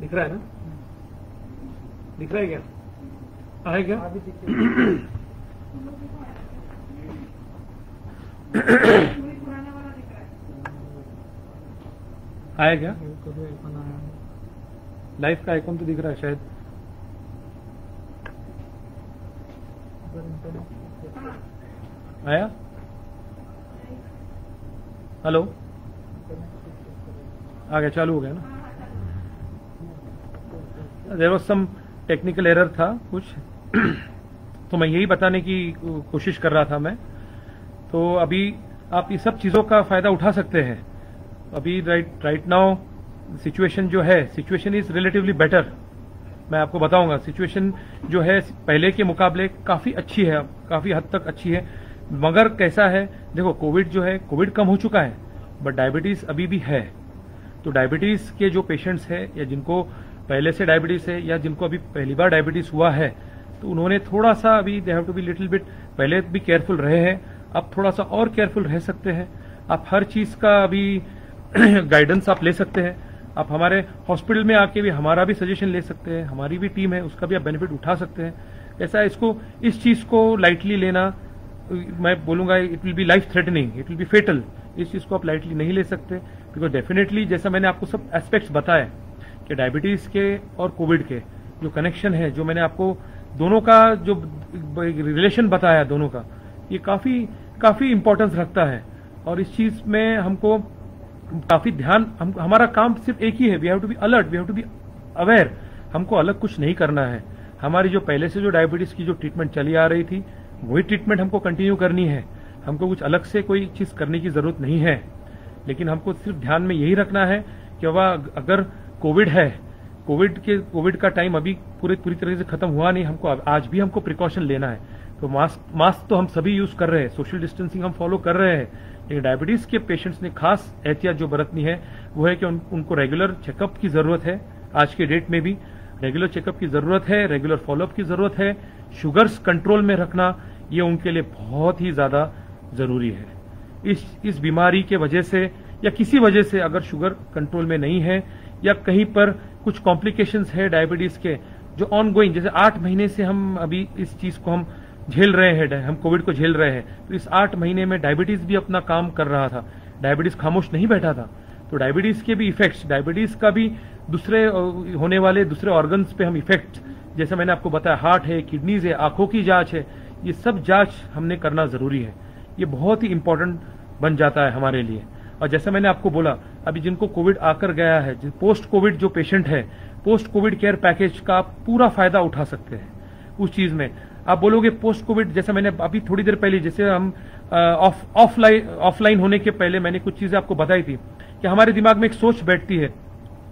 दिख रहा है ना? दिख रहा है क्या? है क्या? आया क्या? लाइफ का आइकॉन तो दिख रहा है शायद। आया? हेलो, आ गया, चालू हो गया ना? There was some technical error था कुछ तो मैं यही बताने की कोशिश कर रहा था मैं। तो अभी आप इस सब चीजों का फायदा उठा सकते हैं। अभी राइट नाउ सिचुएशन जो है, सिचुएशन इज रिलेटिवली बेटर। मैं आपको बताऊंगा सिचुएशन जो है पहले के मुकाबले काफी अच्छी है, काफी हद तक अच्छी है। मगर कैसा है, देखो कोविड जो है, कोविड कम हो चुका है बट डायबिटीज अभी भी है। तो डायबिटीज के जो पेशेंट्स है या जिनको पहले से डायबिटीज है या जिनको अभी पहली बार डायबिटीज हुआ है, तो उन्होंने थोड़ा सा अभी they have to be little bit, पहले भी केयरफुल रहे हैं, अब थोड़ा सा और केयरफुल रह सकते हैं। आप हर चीज का अभी गाइडेंस आप ले सकते हैं। आप हमारे हॉस्पिटल में आके भी हमारा भी सजेशन ले सकते हैं, हमारी भी टीम है उसका भी आप बेनिफिट उठा सकते हैं। ऐसा इसको, इस चीज को लाइटली लेना, मैं बोलूंगा it will be life threatening, it will be fatal. इस चीज को आप लाइटली नहीं ले सकते, बिकॉज डेफिनेटली जैसा मैंने आपको सब एस्पेक्ट्स बताए कि डायबिटीज के और कोविड के जो कनेक्शन है, जो मैंने आपको दोनों का जो रिलेशन बताया दोनों का, ये काफी इंपॉर्टेंस रखता है। और इस चीज में हमको काफी ध्यान, हमारा काम सिर्फ एक ही है, we have to be alert, we have to be aware. हमको अलग कुछ नहीं करना है। हमारी जो पहले से जो डायबिटीज की जो ट्रीटमेंट चली आ रही थी वही ट्रीटमेंट हमको कंटिन्यू करनी है। हमको कुछ अलग से कोई चीज करने की जरूरत नहीं है। लेकिन हमको सिर्फ ध्यान में यही रखना है कि वह अगर कोविड है, कोविड का टाइम अभी पूरी तरह से खत्म हुआ नहीं, हमको आज भी हमको प्रिकॉशन लेना है। तो मास्क तो हम सभी यूज कर रहे हैं, सोशल डिस्टेंसिंग हम फॉलो कर रहे हैं, लेकिन डायबिटीज के पेशेंट्स ने खास एहतियात जो बरतनी है वो है कि उनको रेगुलर चेकअप की जरूरत है। आज के डेट में भी रेगुलर चेकअप की जरूरत है, रेगुलर फॉलोअप की जरूरत है। शुगर्स कंट्रोल में रखना ये उनके लिए बहुत ही ज्यादा जरूरी है। इस बीमारी के वजह से या किसी वजह से अगर शुगर कंट्रोल में नहीं है या कहीं पर कुछ कॉम्प्लिकेशंस है डायबिटीज के जो ऑनगोइंग, जैसे 8 महीने से हम अभी इस चीज को हम झेल रहे हैं, हम कोविड को झेल रहे हैं, तो इस 8 महीने में डायबिटीज भी अपना काम कर रहा था, डायबिटीज खामोश नहीं बैठा था। तो डायबिटीज के भी इफेक्ट्स, डायबिटीज का भी दूसरे होने वाले दूसरे ऑर्गन्स पे हम इफेक्ट, जैसे मैंने आपको बताया हार्ट है, किडनीज है, आंखों की जांच है, ये सब जांच हमने करना जरूरी है। ये बहुत ही इंपॉर्टेंट बन जाता है हमारे लिए। और जैसे मैंने आपको बोला, अभी जिनको कोविड आकर गया है, पोस्ट कोविड जो पेशेंट है, पोस्ट कोविड केयर पैकेज का आप पूरा फायदा उठा सकते हैं। उस चीज में आप बोलोगे पोस्ट कोविड, जैसे मैंने अभी थोड़ी देर पहले, जैसे हम ऑफलाइन होने के पहले मैंने कुछ चीजें आपको बताई थी कि हमारे दिमाग में एक सोच बैठती है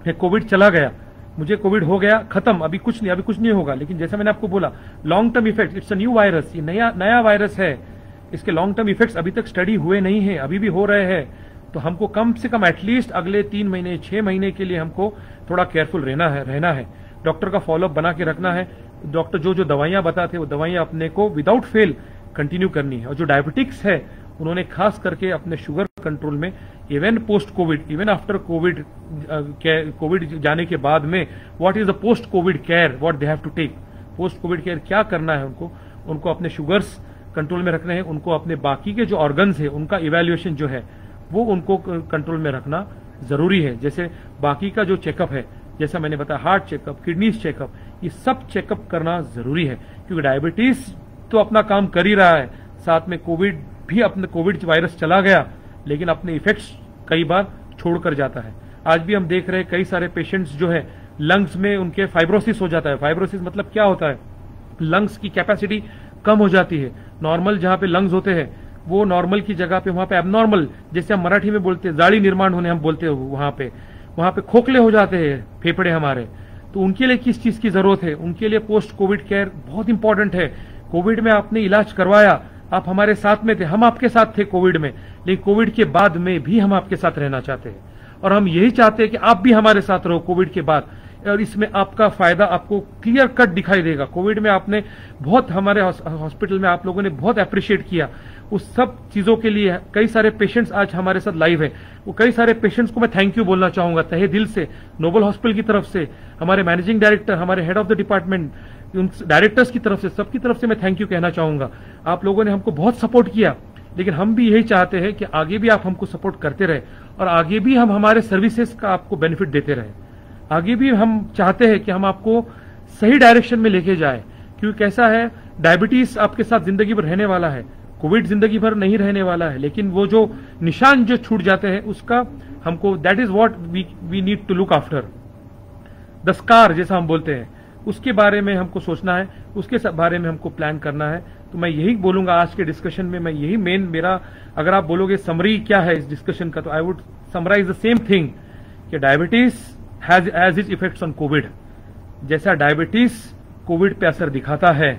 कि कोविड चला गया, मुझे कोविड हो गया, खत्म, अभी कुछ नहीं होगा। लेकिन जैसे मैंने आपको बोला, long term effect, it's a new virus, ये नया वायरस है, इसके लॉन्ग टर्म इफेक्ट्स अभी तक स्टडी हुए नहीं है, अभी भी हो रहे हैं। तो हमको कम से कम एटलीस्ट अगले 3 महीने 6 महीने के लिए हमको थोड़ा केयरफुल रहना है। डॉक्टर का फॉलोअप बना के रखना है। डॉक्टर जो दवाइयां बताते हैं वो दवाइयां अपने को विदाउट फेल कंटिन्यू करनी है। और जो डायबिटिक्स है उन्होंने खास करके अपने शुगर कंट्रोल में, even post Covid, even after Covid जाने के बाद में, what is the post Covid care, what they have to take, post Covid care क्या करना है उनको अपने शुगर्स कंट्रोल में रखने हैं, उनको अपने बाकी के जो ऑर्गन्स है उनका इवेल्युएशन जो है वो उनको कंट्रोल में रखना जरूरी है। जैसे बाकी का जो चेकअप है, जैसा मैंने बताया हार्ट चेकअप, किडनीज चेकअप, ये सब चेकअप करना जरूरी है। क्योंकि डायबिटीज तो अपना काम कर ही रहा है, साथ में कोविड भी, अपने कोविड वायरस चला गया लेकिन अपने इफेक्ट्स कई बार छोड़कर जाता है। आज भी हम देख रहे हैं कई सारे पेशेंट्स जो है लंग्स में उनके फाइब्रोसिस हो जाता है। फाइब्रोसिस मतलब क्या होता है, लंग्स की कैपेसिटी कम हो जाती है। नॉर्मल जहां पे लंग्स होते हैं वो नॉर्मल की जगह पे वहां पे एबनॉर्मल, जैसे हम मराठी में बोलते हैं जाड़ी निर्माण होने हम बोलते हैं, वहां पे खोखले हो जाते हैं फेफड़े हमारे। तो उनके लिए किस चीज की जरूरत है, उनके लिए पोस्ट कोविड केयर बहुत इंपॉर्टेंट है। कोविड में आपने इलाज करवाया, आप हमारे साथ में थे, हम आपके साथ थे कोविड में, लेकिन कोविड के बाद में भी हम आपके साथ रहना चाहते हैं और हम यही चाहते हैं कि आप भी हमारे साथ रहो कोविड के बाद। और इसमें आपका फायदा आपको क्लियर कट दिखाई देगा। कोविड में आपने बहुत, हमारे हॉस्पिटल में आप लोगों ने बहुत अप्रिशिएट किया उस सब चीजों के लिए। कई सारे पेशेंट्स आज हमारे साथ लाइव है, वो कई सारे पेशेंट्स को मैं थैंक यू बोलना चाहूंगा तहे दिल से, नोबल हॉस्पिटल की तरफ से, हमारे मैनेजिंग डायरेक्टर, हमारे हेड ऑफ द डिपार्टमेंट, उन डायरेक्टर्स की तरफ से, सबकी तरफ से मैं थैंक यू कहना चाहूंगा। आप लोगों ने हमको बहुत सपोर्ट किया, लेकिन हम भी यही चाहते हैं कि आगे भी आप हमको सपोर्ट करते रहे और आगे भी हम हमारे सर्विसेज का आपको बेनिफिट देते रहे। आगे भी हम चाहते हैं कि हम आपको सही डायरेक्शन में लेके जाए, क्योंकि कैसा है, डायबिटीज आपके साथ जिंदगी भर रहने वाला है, कोविड जिंदगी भर नहीं रहने वाला है, लेकिन वो जो निशान जो छूट जाते हैं उसका हमको, that is what we need to look after, the scar जैसा हम बोलते हैं, उसके बारे में हमको सोचना है, उसके बारे में हमको प्लान करना है। तो मैं यही बोलूंगा आज के डिस्कशन में, मैं यही मेन मेरा, अगर आप बोलोगे समरी क्या है इस डिस्कशन का, तो I would summarise the same thing कि diabetes has as is effects on COVID. जैसा डायबिटीज कोविड पे असर दिखाता है,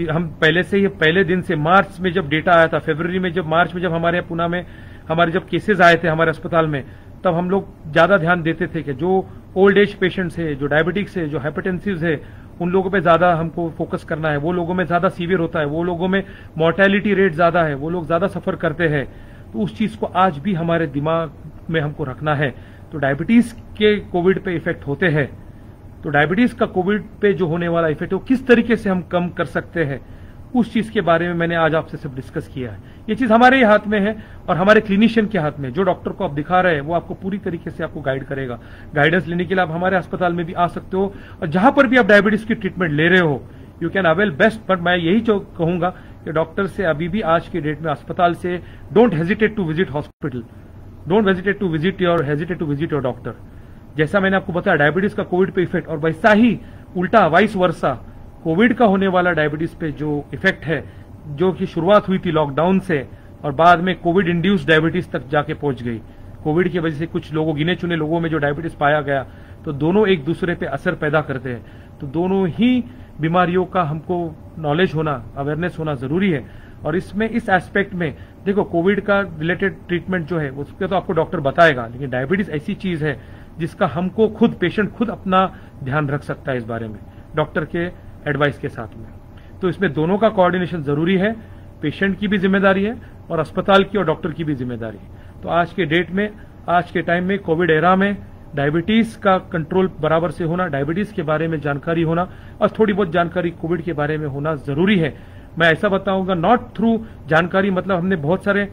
हम पहले से ही, पहले दिन से, मार्च में जब डेटा आया था, फरवरी में जब, मार्च में जब हमारे पुणे में हमारे जब केसेस आए थे हमारे अस्पताल में, तब हम लोग ज्यादा ध्यान देते थे कि जो ओल्ड एज पेशेंट्स है, जो डायबिटिक्स है, जो हाइपरटेंसिव है, उन लोगों पे ज्यादा हमको फोकस करना है, वो लोगों में ज्यादा सीवियर होता है, वो लोगों में मोर्टेलिटी रेट ज्यादा है, वो लोग ज्यादा सफर करते हैं। तो उस चीज को आज भी हमारे दिमाग में हमको रखना है। तो डायबिटीज के कोविड पे इफेक्ट होते हैं, तो डायबिटीज का कोविड पे जो होने वाला इफेक्ट है वो किस तरीके से हम कम कर सकते हैं, उस चीज के बारे में मैंने आज आपसे सब डिस्कस किया है। ये चीज हमारे हाथ में है और हमारे क्लिनिशियन के हाथ में। जो डॉक्टर को आप दिखा रहे हैं वो आपको पूरी तरीके से आपको गाइड करेगा। गाइडेंस लेने के लिए आप हमारे अस्पताल में भी आ सकते हो, और जहां पर भी आप डायबिटीज की ट्रीटमेंट ले रहे हो, you can avail best. But मैं यही कहूंगा कि डॉक्टर से अभी भी आज की डेट में अस्पताल से don't hesitate to visit hospital, don't hesitate to visit your doctor. जैसा मैंने आपको बताया डायबिटीज का कोविड पे इफेक्ट, और वैसा ही उल्टा वाइस वर्सा कोविड का होने वाला डायबिटीज पे जो इफेक्ट है, जो कि शुरुआत हुई थी लॉकडाउन से और बाद में कोविड इंड्यूस्ड डायबिटीज तक जाके पहुंच गई। कोविड की वजह से कुछ लोगों, गिने चुने लोगों में जो डायबिटीज पाया गया, तो दोनों एक दूसरे पे असर पैदा करते हैं। तो दोनों ही बीमारियों का हमको नॉलेज होना, अवेयरनेस होना जरूरी है। और इसमें, इस एस्पेक्ट में देखो, कोविड का रिलेटेड ट्रीटमेंट जो है उसके तो आपको डॉक्टर बताएगा, लेकिन डायबिटीज ऐसी चीज है जिसका हमको खुद, पेशेंट खुद अपना ध्यान रख सकता है इस बारे में, डॉक्टर के एडवाइस के साथ में। तो इसमें दोनों का कोऑर्डिनेशन जरूरी है, पेशेंट की भी जिम्मेदारी है और अस्पताल की और डॉक्टर की भी जिम्मेदारी है। तो आज के डेट में, आज के टाइम में, कोविड एरा में डायबिटीज का कंट्रोल बराबर से होना, डायबिटीज के बारे में जानकारी होना और थोड़ी बहुत जानकारी कोविड के बारे में होना जरूरी है। मैं ऐसा बताऊंगा, नॉट थ्रू जानकारी, मतलब हमने बहुत सारे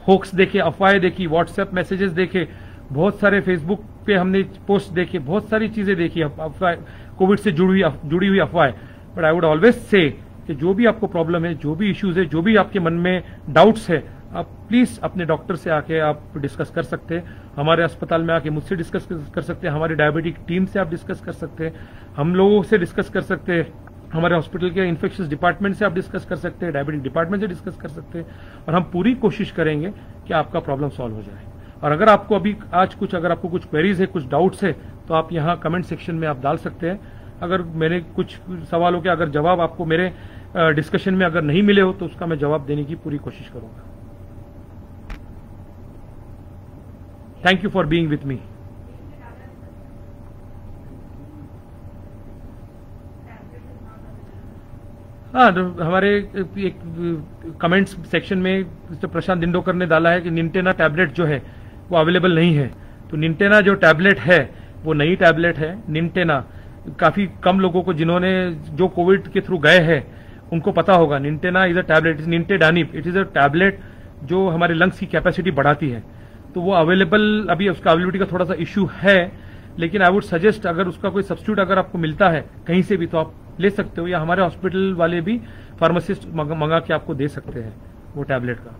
होक्स देखे, अफवाहें देखी, व्हाट्सएप मैसेजेस देखे, बहुत सारे फेसबुक पे हमने पोस्ट देखे, बहुत सारी चीजें देखी अफवाह, कोविड से जुड़ी हुई अफवाह। But I would always say कि जो भी आपको प्रॉब्लम है, जो भी इश्यूज है, जो भी आपके मन में डाउट्स है, आप प्लीज अपने डॉक्टर से आके आप डिस्कस कर सकते हैं। हमारे अस्पताल में आके मुझसे डिस्कस कर सकते हैं, हमारी डायबिटिक टीम से आप डिस्कस कर सकते हैं, हम लोगों से डिस्कस कर सकते हैं, हमारे हॉस्पिटल के इन्फेक्शियस डिपार्टमेंट से आप डिस्कस कर सकते हैं, डायबिटिक डिपार्टमेंट से डिस्कस कर सकते हैं, और हम पूरी कोशिश करेंगे कि आपका प्रॉब्लम सॉल्व हो जाए। और अगर आपको अभी आज कुछ, अगर आपको कुछ क्वेरीज है, कुछ डाउट्स है, तो आप यहाँ कमेंट सेक्शन में आप डाल सकते हैं। अगर मेरे कुछ सवालों के अगर जवाब आपको मेरे डिस्कशन में अगर नहीं मिले हो, तो उसका मैं जवाब देने की पूरी कोशिश करूंगा। Thank you for being with me. हाँ, हमारे एक कमेंट्स सेक्शन में प्रशांत दिंडोकर ने डाला है कि निंटेना टैबलेट जो है वो अवेलेबल नहीं है। तो निंटेना जो टैबलेट है वो नई टैबलेट है। निंटेना काफी कम लोगों को, जिन्होंने जो कोविड के थ्रू गए हैं, उनको पता होगा। निंटेना is a tablet, is nintedanib, it is a tablet जो हमारे लंग्स की कैपेसिटी बढ़ाती है। तो वो अवेलेबल, अभी उसका अवेलेबिलिटी का थोड़ा सा इश्यू है, लेकिन आई वुड सजेस्ट अगर उसका कोई सब्स्टिट्यूट अगर आपको मिलता है कहीं से भी, तो आप ले सकते हो, या हमारे हॉस्पिटल वाले भी फार्मासिस्ट मंगा के आपको दे सकते हैं वो टैबलेट का।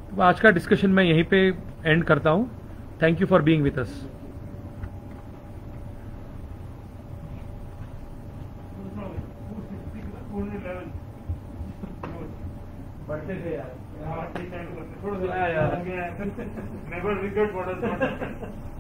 तो आज का डिस्कशन मैं यहीं पे एंड करता हूं। Thank you for being with us. बढ़ते थे यार, थोड़ा सा यार never regret what has not